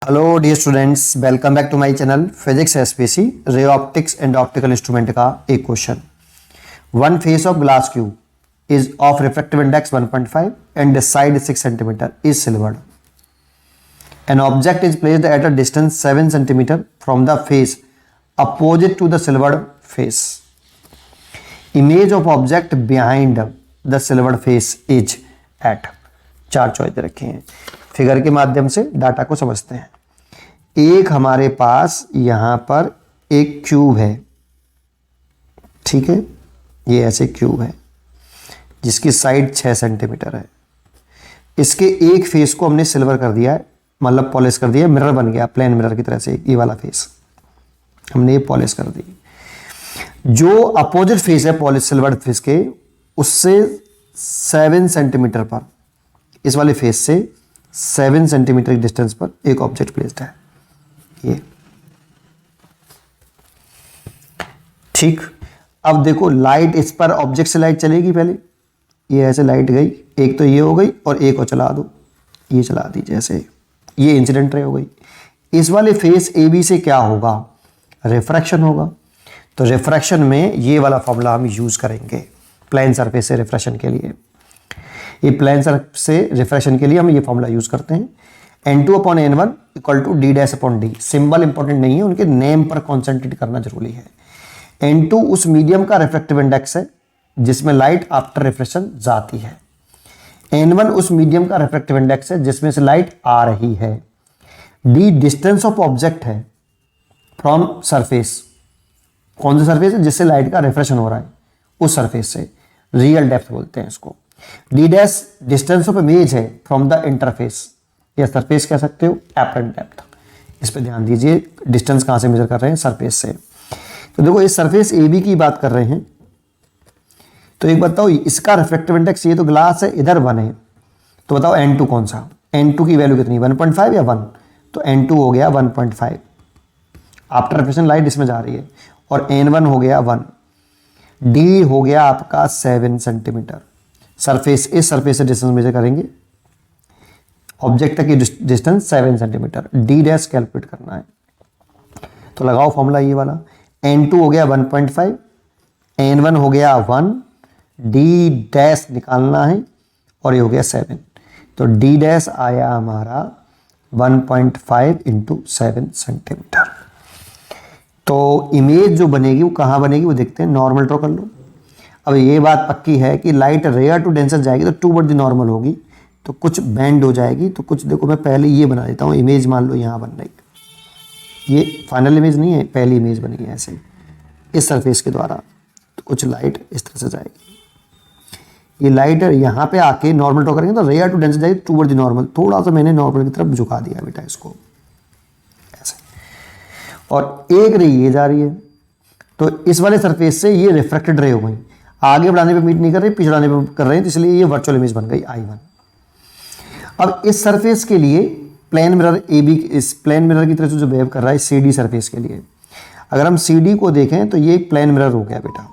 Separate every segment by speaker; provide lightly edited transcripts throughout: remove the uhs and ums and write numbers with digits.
Speaker 1: Hello dear students, welcome back to my channel physics SPC ray optics and optical instrument का एक question. One face of glass cube is of refractive index 1.5 and the side 6 centimetre is silvered. An object is placed at a distance 7 centimetre from the face opposite to the silvered face. Image of object behind the silvered face is at. चार choice रखे हैं, figure के माध्यम से data को समझते हैं। एक हमारे पास यहां पर एक क्यूब है, ठीक है, ये ऐसे क्यूब है जिसकी साइड 6 सेंटीमीटर है। इसके एक फेस को हमने सिल्वर कर दिया है, मतलब पॉलिश कर दिया, मिरर बन गया प्लेन मिरर की तरह से। ये वाला फेस हमने ये पॉलिश कर दी। जो अपोजिट फेस है पॉलिश सिल्वर फेस के, उससे 7 सेंटीमीटर पर, इस वाले फेस से 7 सेंटीमीटर की डिस्टेंस पर एक ऑब्जेक्ट प्लेस्ड है, ये ठीक। अब देखो लाइट इस पर ऑब्जेक्ट से लाइट चलेगी, पहले ये ऐसे लाइट गई, एक तो ये हो गई और एक और चला दो, ये चला दी जैसे, ये इंसिडेंट रे हो गई। इस वाले फेस ए बी से क्या होगा, रिफ्रैक्शन होगा। तो रिफ्रैक्शन में ये वाला फॉर्मूला हम यूज करेंगे प्लेन सरफेस से रिफ्रैक्शन के लिए। ये प्लेन सरफेस से रिफ्रैक्शन के लिए हम ये फॉर्मूला यूज करते हैं, N2/N1 equal to D'/D। Symbol important नहीं है, उनके नेम पर कॉन्सेंट्रेट करना जरूरी है। N2 उस मीडियम का रिफ्रैक्टिव इंडेक्स है जिसमें लाइट आफ्टर रिफ्रैक्शन जाती है। N1 उस मीडियम का रिफ्रैक्टिव इंडेक्स है जिसमें से लाइट आ रही है। D डिस्टेंस ऑफ ऑब्जेक्ट है फ्रॉम सरफेस। कौन सा सरफेस है जिससे लाइट का रिफ्रैक्शन हो रहा है, उस सरफेस से, रियल डेप्थ बोलते हैं इसको। D' डिस्टेंस ऑफ इमेज है फ्रॉम द इंटरफेस, या सरफेस कह सकते हो, एपरेंट डेप्थ। इस पे ध्यान दीजिए, डिस्टेंस कहां से मेजर कर रहे हैं, सरफेस से। तो देखो इस सरफेस ए बी की बात कर रहे हैं, तो एक बताओ इसका रिफ्रैक्टिव इंडेक्स, ये तो ग्लास है, इधर 1 है, तो बताओ N2 कौन सा। N2 की वैल्यू कितनी, 1.5 या 1, तो N2 हो गया 1.5। आफ्टर रिफ्रैक्शन लाइट इसमें जा रही है, और N1 हो गया 1। D हो गया आपका 7 सेंटीमीटर। सरफेस, इस सरफेस से डिस्टेंस मेजर करेंगे, ऑब्जेक्ट तक की डिस्टेंस 7 सेंटीमीटर। D' कैलकुलेट करना है, तो लगाओ फॉर्मूला ये वाला। N2 हो गया 1.5, N1 हो गया 1, D' निकालना है, और ये हो गया 7। तो D' आया हमारा 1.5 इंटू 7 सेंटीमीटर। तो इमेज जो बनेगी वो कहाँ बनेगी वो देखते हैं। नॉर्मल ड्रॉ कर लो। अब ये बात पक्की है कि लाइट रेयर टू डेंसर जाएगी तो टू वर्ड द नॉर्मल होगी, तो कुछ बेंड हो जाएगी, तो कुछ देखो मैं पहले ये बना देता हूँ। इमेज मान लो यहाँ बन रही, ये फाइनल इमेज नहीं है, पहली इमेज बनी है ऐसे इस सरफेस के द्वारा, तो कुछ लाइट इस तरह से जाएगी। ये लाइट यहाँ पे आके नॉर्मल ड्रॉ करेंगे तो रेयर टू डेंसर जाएगी टू वर्ड द नॉर्मल। थोड़ा सा मैंने नॉर्मल की तरफ झुका दिया बेटा इसको ऐसे, और एक रे ये जा रही है, तो इस वाले सरफेस से ये रिफ्रैक्टेड रे हो गई, आगे बढ़ाने पे मीट नहीं कर रही, पीछे बढ़ाने पे कर रहे हैं, तो इसलिए ये वर्चुअल इमेज बन गई I1। अब इस सरफेस के लिए प्लेन मिरर ए बी, इस प्लेन मिरर की तरह से जो बिहेव कर रहा है CD सरफेस के लिए, अगर हम CD को देखें तो ये एक प्लेन मिरर हो गया बेटा,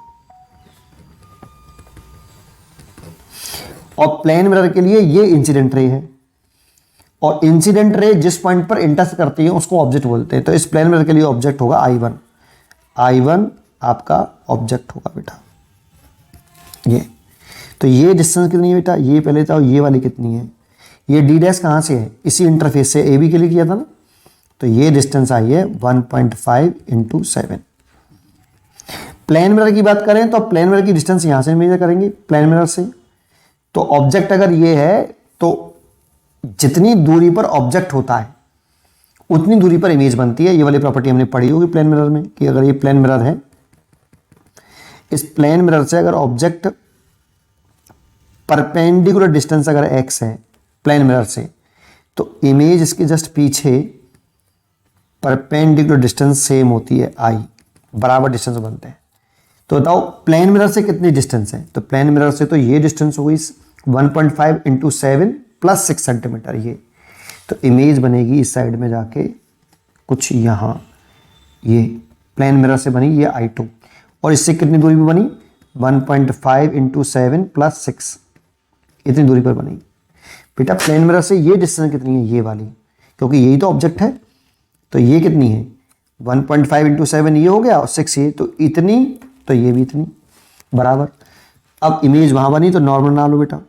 Speaker 1: और प्लेन मिरर के लिए ये इंसिडेंट रे है, और इंसिडेंट रे जिस पॉइंट पर इंटरसेक्ट करती है उसको ऑब्जेक्ट बोलते हैं। तो इस प्लेन मिरर के लिए ऑब्जेक्ट होगा I1 आपका ऑब्जेक्ट होगा बेटा ये। तो ये डिस्टेंस कितनी है बेटा, ये पहले था, ये वाली कितनी है, ये D' कहाँ से है, इसी इंटरफेस से AB के लिए किया था ना, तो ये डिस्टेंस आई है 1.5 इंटू 7। प्लेन मिरर की बात करें तो प्लेन मिरर की डिस्टेंस यहाँ से मेजर करेंगे प्लेन मिरर से। तो ऑब्जेक्ट अगर ये है तो जितनी दूरी पर ऑब्जेक्ट होता है उतनी दूरी पर इमेज बनती है। ये वाली प्रॉपर्टी हमने पढ़ी होगी प्लेन मिरर में, कि अगर ये प्लेन मिरर है, इस प्लेन मिरर से अगर ऑब्जेक्ट परपेंडिकुलर डिस्टेंस अगर x है प्लेन मिरर से, तो इमेज इसके जस्ट पीछे परपेंडिकुलर डिस्टेंस सेम होती है I, बराबर डिस्टेंस बनते हैं। तो बताओ प्लेन मिरर से कितनी डिस्टेंस है, तो प्लेन मिरर से तो ये डिस्टेंस हो गई 1.5 इंटू 7 प्लस 6 सेंटीमीटर ये, तो इमेज बनेगी इस साइड में जाके कुछ यहाँ, ये प्लेन मिरर से बनी ये I2, और इससे कितनी दूरी पर बनी 1.5 इंटू 7 प्लस 6, इतनी दूरी पर बनी। बेटा प्लेन मिरर से ये डिस्टेंस कितनी है, ये वाली, क्योंकि यही तो ऑब्जेक्ट है। तो ये कितनी है 1.5 इंटू 7 ये हो गया और 6 ये, तो इतनी, तो ये भी इतनी, बराबर। अब इमेज वहाँ बनी तो नॉर्मल ना लो बेटा,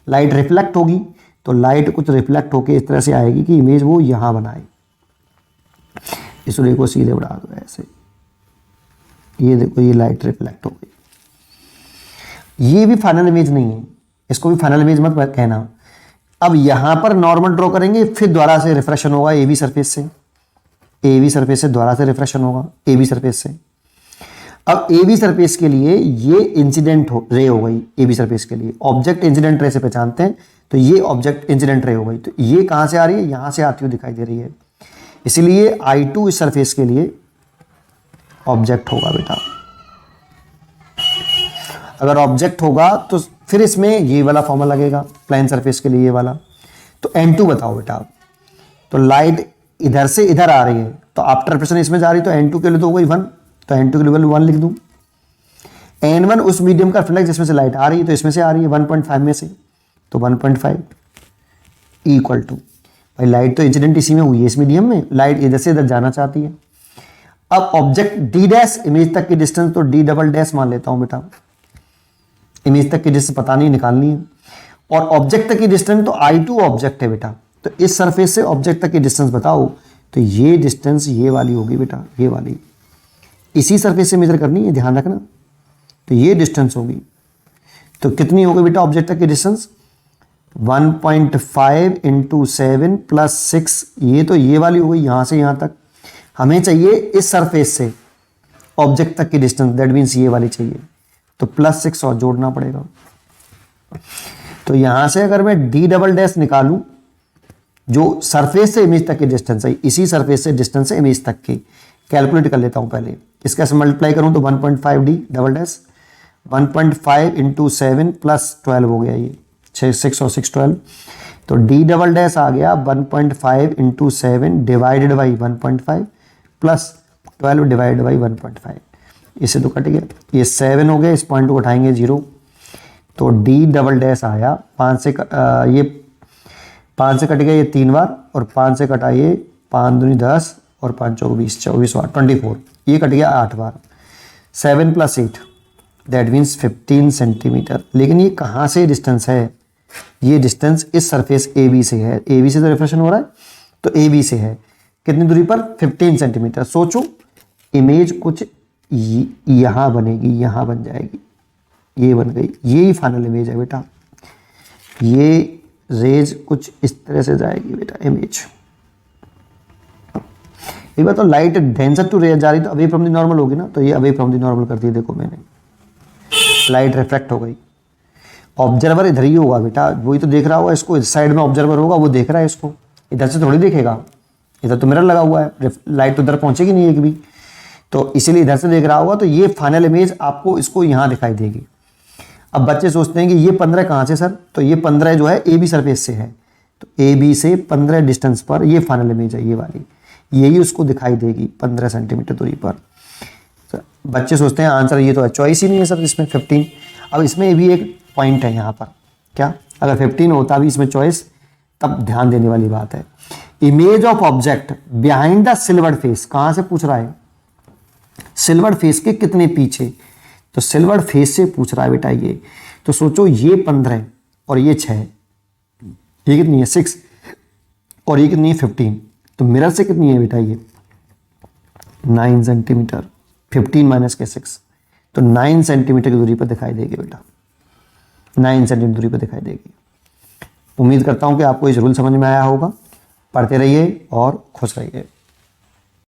Speaker 1: लाइट रिफ्लेक्ट होगी तो लाइट कुछ रिफ्लेक्ट होके इस तरह से आएगी कि इमेज वो यहाँ बनाए। इसको देखो सीधे बढ़ा दो ऐसे, ये देखो ये लाइट रिफ्लेक्ट हो गई। ये भी फाइनल इमेज नहीं है, इसको भी फाइनल इमेज मत कहना। अब यहाँ पर नॉर्मल ड्रॉ करेंगे, फिर दोबारा से रिफ्रेक्शन होगा ए बी सरफेस से, ए बी सरफेस से दोबारा से रिफ्रेक्शन होगा ए बी सरफेस से। अब ए बी सरफेस के लिए ये इंसिडेंट रे हो गई, ए बी सरफेस के लिए ऑब्जेक्ट इंसिडेंट रे से पहचानते हैं, तो ये ऑब्जेक्ट इंसिडेंट रे हो गई। तो ये कहाँ से आ रही है, यहाँ से आती हुई दिखाई दे रही है, इसलिए I2 इस सरफेस के लिए ऑब्जेक्ट होगा बेटा। अगर ऑब्जेक्ट होगा तो फिर इसमें ये वाला फॉर्मूला लगेगा प्लेन सरफेस के लिए, ये वाला। तो N2 बताओ बेटा। तो लाइट इधर से इधर आ रही है तो आफ्टर रिफ्लेक्शन इसमें जा रही है, तो N2 के लिए तो हो गई 1, तो N2 के लिए 1 लिख दूं। N1 उस मीडियम का रिफ्लेक्ट जिसमें से लाइट आ रही है, तो इसमें से आ रही है 1.5 में से, तो 1.5 इक्वल टू, भाई लाइट तो इंसिडेंट इसी में हुई है, इस मीडियम में, लाइट इधर से इधर जाना चाहती है। अब ऑब्जेक्ट डी डैश इमेज तक की डिस्टेंस, तो डी डबल डैश मान लेता हूं बेटा, इमेज तक की डिस्टेंस पता नहीं, निकालनी है। और ऑब्जेक्ट तक की डिस्टेंस, तो I2 ऑब्जेक्ट है बेटा, तो इस सरफेस से ऑब्जेक्ट तक की डिस्टेंस बताओ, तो ये डिस्टेंस ये वाली होगी बेटा, ये वाली, इसी सरफेस से मेजर करनी है, ध्यान रखना। तो ये डिस्टेंस होगी, तो कितनी होगी बेटा ऑब्जेक्ट तक की डिस्टेंस, 1.5 इंटू 7 प्लस 6, ये तो ये वाली हो गई यहाँ से यहाँ तक। हमें चाहिए इस सरफेस से ऑब्जेक्ट तक की डिस्टेंस, दैट मीन्स ये वाली चाहिए, तो प्लस 6 और जोड़ना पड़ेगा। तो यहाँ से अगर मैं डी डबल डैश निकालूं, जो सरफेस से इमेज तक की डिस्टेंस है, इसी सरफेस से डिस्टेंस है इमेज तक की, कैलकुलेट कर लेता हूँ पहले। इसका से मल्टीप्लाई करूँ तो 1.5 D double dash 1.5 into 7 plus 12 हो गया, ये 6 और 6 12, तो डी डबल डैश आ गया 1.5 into 7 divided by 1.5 plus 12 divided by 1.5, इससे तो कट गया, ये 7 हो गया, इस पॉइंट को उठाएंगे 0, तो डी डबल डैश आया 5 से ये 5 से कट गया ये 3 बार, और 5 से कटा ये 5 दूनी 10 और 5 चौक 20, 24 बार 24, ये कट गया 8 बार, 7 प्लस 8 दैट मीन्स 15 सेंटीमीटर। लेकिन ये कहाँ से डिस्टेंस है, ये डिस्टेंस इस सरफेस ए बी से है, ए बी से तो रिफ्लेक्शन हो रहा है, तो ए बी से है, कितनी दूरी पर 15 सेंटीमीटर। सोचो इमेज कुछ यहाँ बनेगी, यहाँ बन जाएगी, ये बन गई, ये ही फाइनल इमेज है बेटा। ये रेज कुछ इस तरह से जाएगी बेटा इमेज। एक बार तो लाइट डेंसर टू रेज जा रही तो अवे फ्रॉम द नॉर्मल होगी ना, तो ये अवे फ्रॉम द नॉर्मल कर दी, देखो मैंने, लाइट रिफ्लेक्ट हो गई। ऑब्जर्वर इधर ही होगा बेटा, वही तो देख रहा होगा इसको, इस साइड में ऑब्जर्वर होगा, वो देख रहा है इसको, इधर से थोड़ी देखेगा, इधर तो मिरर लगा हुआ है, लाइट तो इधर पहुंचेगी नहीं एक भी, तो इसीलिए इधर से देख रहा होगा। तो ये फाइनल इमेज आपको इसको यहाँ दिखाई देगी। अब बच्चे सोचते हैं कि ये 15 कहाँ से सर, तो ये 15 जो है ए बी सरफेस से है, तो ए बी से 15 डिस्टेंस पर ये फाइनल इमेज है, ये वाली, यही उसको दिखाई देगी 15 सेंटीमीटर दूरी पर। तो बच्चे सोचते हैं आंसर ये तो है, चॉइस ही नहीं है सर इसमें 15। अब इसमें भी एक पॉइंट है यहाँ पर, क्या अगर 15 होता भी इसमें चॉइस, तब ध्यान देने वाली बात है। Image of object behind the silvered face, कहाँ से पूछ रहा है, सिल्वर्ड फेस के कितने पीछे, तो सिल्वर्ड फेस से पूछ रहा है बेटा ये। तो सोचो ये 15 और ये 6, ये कितनी है 6 और ये कितनी है 15, तो मिरर से कितनी है बेटा ये 9 सेंटीमीटर, 15 माइनस के 6, तो 9 सेंटीमीटर की दूरी पर दिखाई देगी बेटा, 9 सेंटीमीटर दूरी पर दिखाई देगी। उम्मीद करता हूं कि आपको इस रूल समझ में आया होगा। पढ़ते रहिए और खुश रहिए।